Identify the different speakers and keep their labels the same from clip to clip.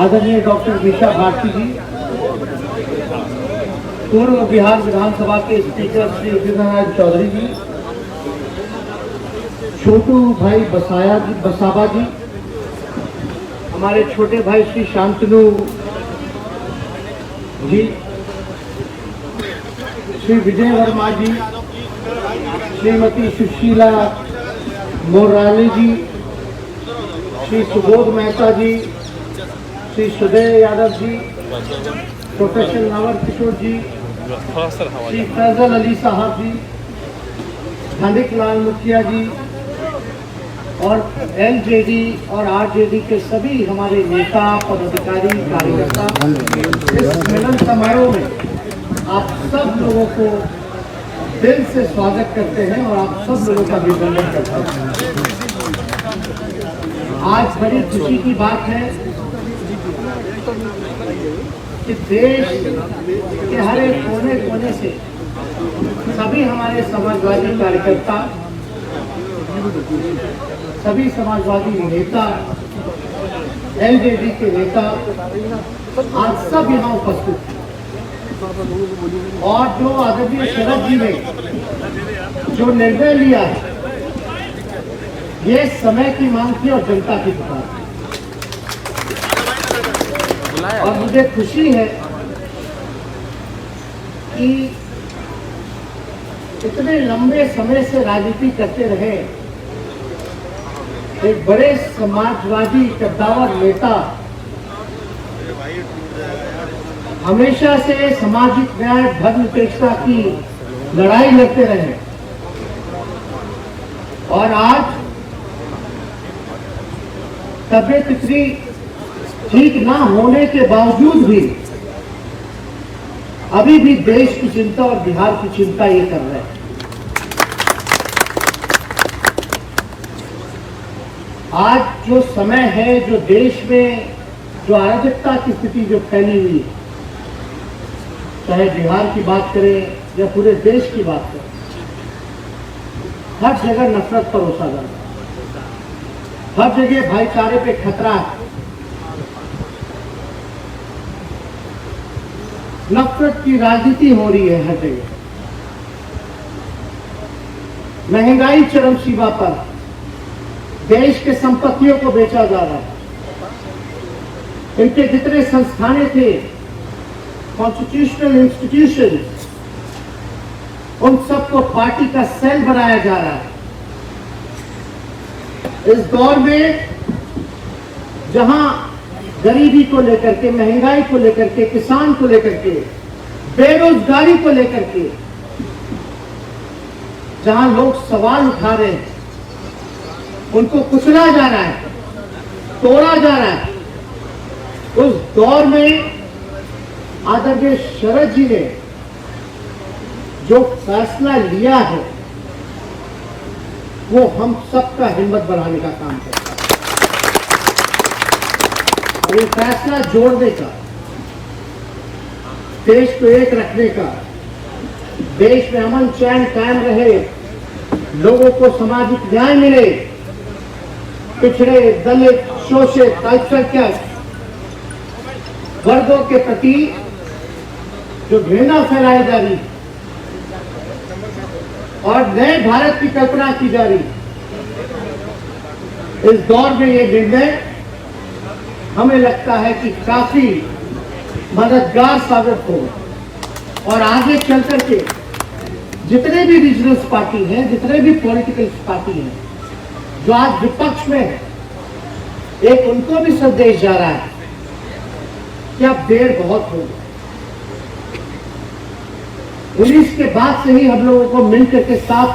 Speaker 1: आदरणीय डॉक्टर मीशा भारती जी, पूर्व बिहार विधानसभा के स्पीकर श्री उदित नारायण चौधरी जी, छोटू भाई बसाबा जी, हमारे छोटे भाई श्री शांतनु जी, श्री विजय वर्मा जी, श्रीमती सुशीला मोराली जी, श्री सुबोध मेहता जी, श्री सुदय यादव जी, प्रोफेसर नावर किशोर जी, श्री फैजल अली साहब जी, धनिक लाल मुखिया जी और एलजेडी और आरजेडी के सभी हमारे नेता पदाधिकारी कार्यकर्ता इस मिलन समारोह में आप सब लोगों को दिल से स्वागत करते हैं और आप सब लोगों का अभिनंदन करते हैं। आज बड़ी खुशी की बात है कि देश के हर एक कोने कोने से सभी हमारे समाजवादी कार्यकर्ता, सभी समाजवादी नेता, एलजेडी के नेता आज सब यहाँ उपस्थित हैं। और जो आदरणीय शरद जी ने जो निर्णय लिया है, ये समय की मांग थी और जनता की पुकार थी। और मुझे खुशी है कि इतने लंबे समय से राजनीति करते रहे एक बड़े समाजवादी कद्दावर नेता, हमेशा से सामाजिक न्याय धर्मनिरपेक्षता की लड़ाई लड़ते रहे और आज तबियत इतनी ठीक ना होने के बावजूद भी अभी भी देश की चिंता और बिहार की चिंता ये कर रहे हैं। आज जो समय है, जो देश में जो अराजकता की स्थिति जो फैली हुई है, चाहे बिहार की बात करें या पूरे देश की बात करें, हर जगह नफरत पर उछाल रहा है, हर जगह भाईचारे पे खतरा है, नफरत की राजनीति हो रही है हर जगह, महंगाई चरम सीमा पर, देश के संपत्तियों को बेचा जा रहा है, इनके जितने संस्थानें थे, कॉन्स्टिट्यूशनल इंस्टीट्यूशन, उन सबको पार्टी का सेल बनाया जा रहा है। इस दौर में जहां गरीबी को लेकर के, महंगाई को लेकर के, किसान को लेकर के, बेरोजगारी को लेकर के जहां लोग सवाल उठा रहे हैं, उनको कुचला जा रहा है, तोड़ा जा रहा है, उस दौर में आदरणीय शरद जी ने जो फैसला लिया है वो हम सबका हिम्मत बढ़ाने का काम करता है। ये फैसला जोड़ने का, देश को एक रखने का, देश में अमन चैन कायम रहे, लोगों को सामाजिक न्याय मिले, पिछड़े, दलित, शोषित, अल्पसंख्यक वर्गों के प्रति जो घृणा फैलाई जा रही और नए भारत की कल्पना की जा रही, इस दौर में ये निर्णय हमें लगता है कि काफी मददगार साबित होगा और आगे चल करके जितने भी रीजनल पार्टी हैं, जितने भी पॉलिटिकल पार्टी हैं जो आज विपक्ष में है, एक उनको भी संदेश जा रहा है कि अब देर बहुत हो गई। 19 के बाद से ही हम लोगों को मिलकर के साथ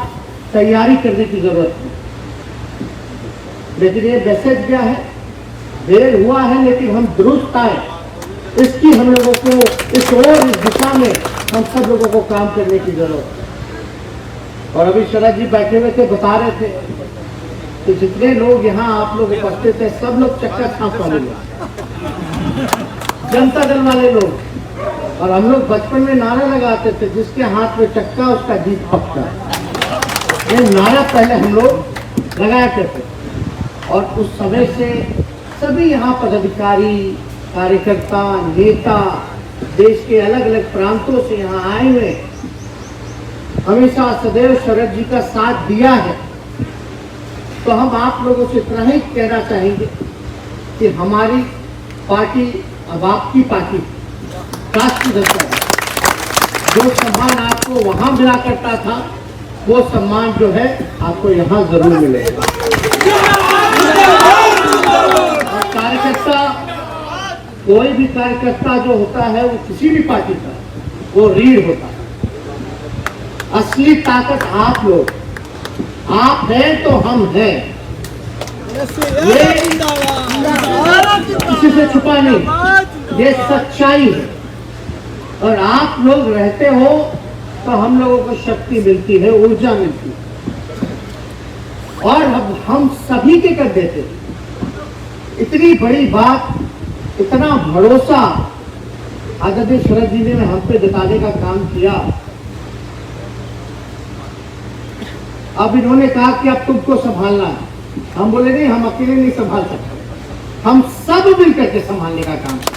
Speaker 1: तैयारी करने की जरूरत है। लेकिन ये मैसेज क्या है, देर हुआ है लेकिन हम दुरुस्त आए, इसकी हम लोगों को इस दिशा में हम सब लोगों को काम करने की जरूरत है। और अभी शरद जी बैठे हुए थे, बता रहे थे कि जितने लोग यहाँ आप लोग उपस्थित थे, सब लोग चक्का छाप वाले लोग, जनता दल वाले लोग, और हम लोग बचपन में नारा लगाते थे, जिसके हाथ में चक्का उसका जीत पक्का। ये नारा पहले हम लोग लगाया करते थे और उस समय से सभी यहाँ पदाधिकारी, कार्यकर्ता, नेता देश के अलग अलग प्रांतों से यहाँ आए हुए हमेशा सदैव शरद जी का साथ दिया है, तो हम आप लोगों से इतना ही कहना चाहेंगे कि हमारी पार्टी अब आपकी पार्टी राष्ट्रीय जनता है। जो सम्मान आपको वहां मिला करता था वो सम्मान जो है आपको यहाँ जरूर मिलेगा। कार्यकर्ता, कोई भी कार्यकर्ता जो होता है वो किसी भी पार्टी का वो रीढ़ होता है। असली ताकत आप लोग, आप हैं तो हम हैं, ये किसी से छुपा नहीं, ये सच्चाई है। और आप लोग रहते हो तो हम लोगों को शक्ति मिलती है, ऊर्जा मिलती है, और अब हम सभी के कर देते। इतनी बड़ी बात, इतना भरोसा आदरणीय शरद जी ने हम पे जताने का काम किया। अब इन्होंने कहा कि अब तुमको संभालना है। हम बोले नहीं, हम अकेले नहीं संभाल सकते, हम सब मिलकर के संभालने का काम करें।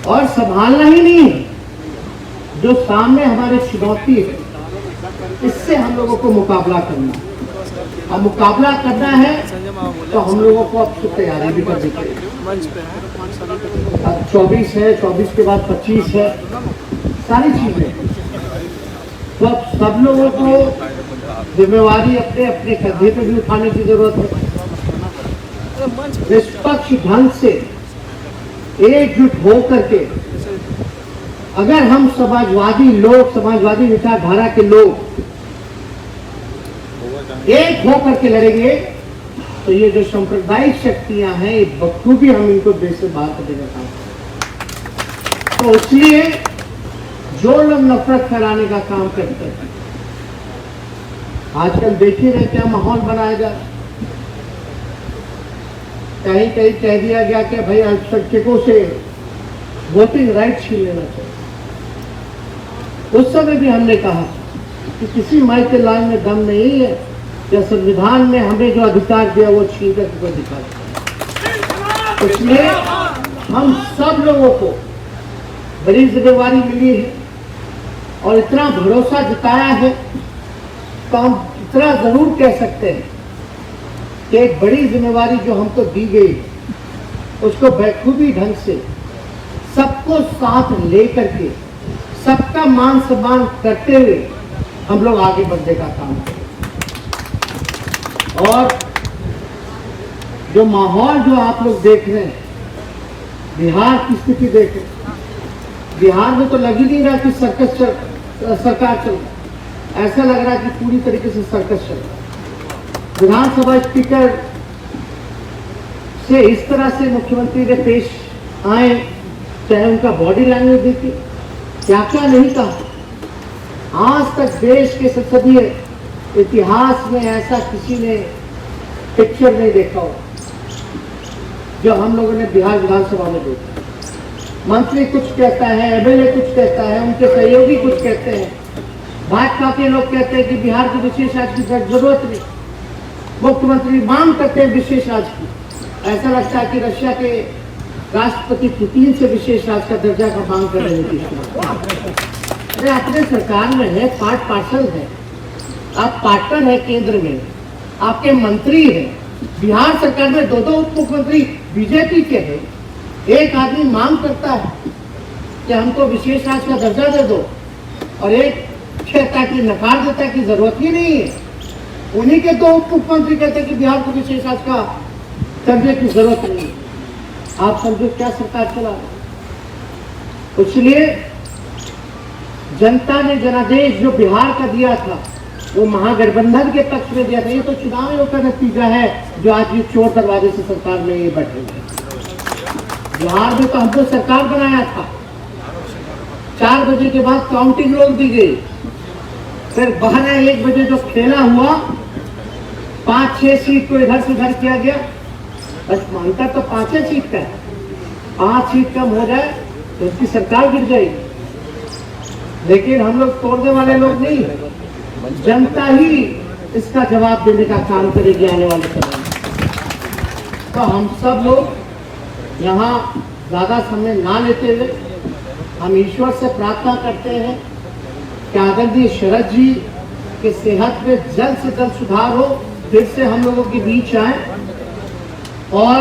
Speaker 1: और संभालना ही नहीं है, जो सामने हमारे चुनौती है इससे हम लोगों को मुकाबला करना है। अब मुकाबला करना है तो हम लोगों को अब से तैयारी भी करनी चाहिए। अब 24 है, 24 के बाद 25 है, सारी चीजें, तो अब सब लोगों को जिम्मेवारी अपने अपने कंधे पे भी उठाने की जरूरत है। निष्पक्ष ढंग से एकजुट हो करके अगर हम समाजवादी लोग, समाजवादी विचारधारा के लोग एक हो करके लड़ेंगे तो ये जो सांप्रदायिक शक्तियां हैं ये बखूबी हम इनको देश से बाहर कर देना चाहते हैं। तो इसलिए जो लोग नफरत फैलाने का काम करते हैं, आजकल देखिए रहे क्या माहौल बनाया जा, कहीं कहीं कह दिया गया कि भाई अल्पसंख्यकों से वोटिंग राइट छीन लेना चाहिए। उस समय भी हमने कहा कि किसी माई के लाइन में दम नहीं है या संविधान ने हमें जो अधिकार दिया वो छीन कर कोई अधिकार। इसलिए हम सब लोगों को बड़ी जिम्मेवारी मिली है और इतना भरोसा जताया है, तो हम इतना जरूर कह सकते हैं कि एक बड़ी जिम्मेवारी जो हमको दी गई उसको बखूबी ढंग से सबको साथ लेकर के सबका मान सम्मान करते हुए हम लोग आगे बढ़ने का काम करें। और जो माहौल जो आप लोग देख रहे हैं, बिहार की स्थिति देख रहे हैं, बिहार में तो लग ही नहीं रहा कि सरकार चल रहा, ऐसा लग रहा है कि पूरी तरीके से सर्कस चल रहा। विधानसभा स्पीकर से इस तरह से मुख्यमंत्री ने पेश आए, चाहे उनका बॉडी लैंग्वेज देखिए, क्या क्या नहीं कहा। आज तक देश के संसदीय इतिहास में ऐसा किसी ने पिक्चर नहीं देखा हो जो हम लोगों ने बिहार विधानसभा में देखा। मंत्री कुछ कहता है, एमएलए कुछ कहता है, उनके सहयोगी कुछ कहते हैं, भाजपा के लोग कहते हैं कि बिहार की विशेष आज की जरूरत नहीं, मुख्यमंत्री मांग करते हैं विशेष आज की। ऐसा लगता है कि रशिया के राष्ट्रपति पुतिन से विशेष राज का दर्जा का मांग कर रहे हैं। अरे अपने सरकार में है, पार्ट पार्सल है, आप पार्टनर है, केंद्र में आपके मंत्री है। बिहार सरकार में दो उप मुख्यमंत्री बीजेपी के हैं। एक आदमी मांग करता है कि हमको विशेष राज का दर्जा दे दो, और एक कहता है कि नकार देता है कि जरूरत ही नहीं है। उन्हीं के दो उप मुख्यमंत्री कहते हैं कि बिहार को विशेष राज का दर्जे की जरूरत नहीं है। आप समझो क्या सरकार चला रहे। इसलिए जनता ने जनादेश जो बिहार का दिया था वो महागठबंधन के पक्ष में दिया था। ये तो चुनाव आयोग का नतीजा है जो आज ये चोर दरवाजे से सरकार में ये बैठे हुए। बिहार में तो हमको सरकार बनाया था, 4 बजे के बाद काउंटिंग रोक दी गई, फिर 12-1 बजे जो खेला हुआ 5-6 सीट को इधर से उधर किया गया। बस मानता तो 5 सीट का है, 5 सीट कम हो जाए तो उसकी सरकार गिर जाएगी। लेकिन हम लोग तोड़ने वाले लोग नहीं, जनता ही इसका जवाब देने का काम करेगी आने वाले समय में। तो हम सब लोग यहाँ ज़्यादा समय ना लेते हुए हम ईश्वर से प्रार्थना करते हैं कि आदरणीय शरद जी के सेहत में जल्द से जल्द सुधार हो, फिर से हम लोगों के बीच आए। और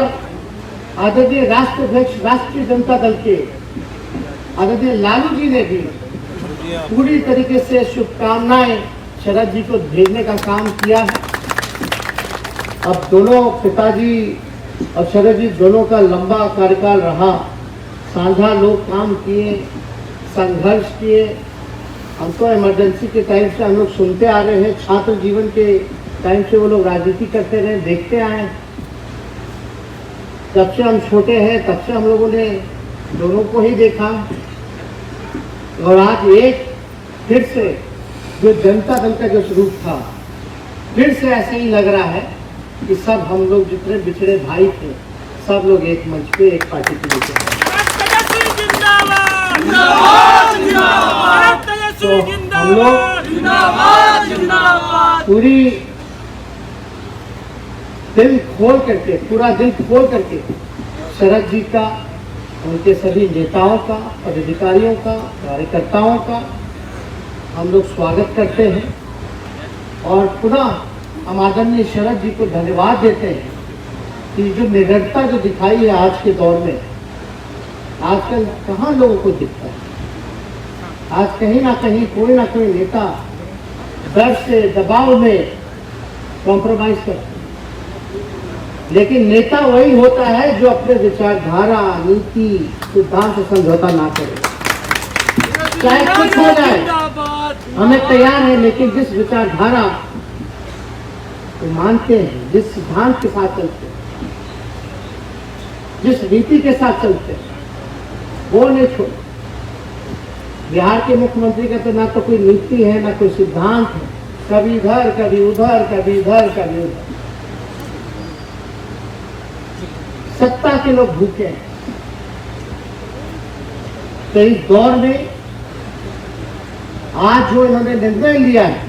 Speaker 1: आदरणीय राष्ट्राध्यक्ष राष्ट्रीय जनता दल के आदरणीय लालू जी ने भी पूरी तरीके से शुभकामनाएं शरद जी को भेजने का काम किया है। अब दोनों पिताजी और शरद जी दोनों का लंबा कार्यकाल रहा, साझा लोग काम किए, संघर्ष किए। हम तो इमरजेंसी के टाइम से हम लोग सुनते आ रहे हैं, छात्र जीवन के टाइम से वो लोग राजनीति करते रहे, देखते आए। जब से हम छोटे हैं तब से हम लोगों ने दोनों को ही देखा। और आज एक फिर से जो जनता दल का जो स्वरूप था, फिर से ऐसे ही लग रहा है कि सब हम लोग जितने बिछड़े भाई थे सब लोग एक मंच पे एक पार्टी के नीचे हैं। तो हम लोग पूरी दिल खोल करके, पूरा दिल खोल करके शरद जी का, उनके सभी नेताओं का, पदाधिकारियों का, कार्यकर्ताओं का हम लोग स्वागत करते हैं। और पुनः हम आदरणीय शरद जी को धन्यवाद देते हैं कि जो निडरता जो दिखाई है आज के दौर में, आजकल कहाँ लोगों को दिखता है। आज कहीं ना कहीं कोई ना कोई नेता डर से, दबाव में कॉम्प्रोमाइज करता है, लेकिन नेता वही होता है जो अपने विचारधारा, नीति, सिद्धांत से समझौता ना करे, चाहे कुछ हो जाए। हमें तैयार है, लेकिन जिस विचारधारा को मानते हैं, जिस सिद्धांत के साथ चलते हैं, जिस नीति के साथ चलते हैं, वो नहीं छोड़। बिहार के मुख्यमंत्री का तो ना तो कोई नीति है, ना कोई सिद्धांत है, कभी इधर कभी उधर, कभी इधर कभी उधर। सत्ता के लोग भूखे हैं। तो इस दौर में आज जो इन्होंने निर्णय लिया है,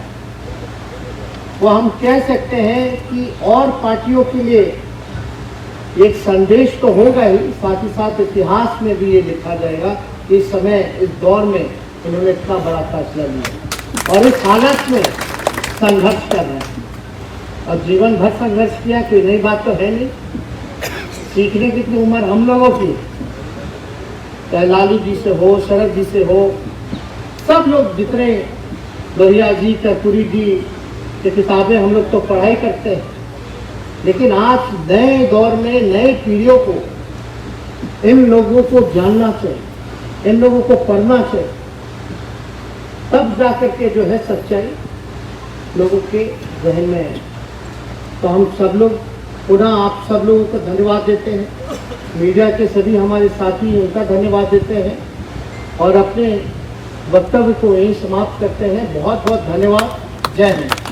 Speaker 1: वो हम कह सकते हैं कि और पार्टियों के लिए एक संदेश तो होगा ही, साथ ही साथ इतिहास में भी ये लिखा जाएगा कि इस समय, इस दौर में इन्होंने इतना बड़ा फैसला लिया और इस हालत में संघर्ष कर रहे हैं। और जीवन भर संघर्ष किया, कोई नई बात तो है नहीं। सीखने की इतनी उम्र हम लोगों की, चाहे लालू जी से हो, शरद जी से हो, सब लोग जितने लोहिया जी, कर्पूरी जी की किताबें हम लोग तो पढ़ाई करते हैं, लेकिन आज नए दौर में नए पीढ़ियों को इन लोगों को जानना चाहिए, इन लोगों को पढ़ना चाहिए, तब जाकर के जो है सच्चाई लोगों के जहन में है। तो हम सब लोग पुनः आप सब लोगों को धन्यवाद देते हैं, मीडिया के सभी हमारे साथी हैं उनका धन्यवाद देते हैं और अपने वक्तव्य को यहीं समाप्त करते हैं। बहुत बहुत धन्यवाद। जय हिंद।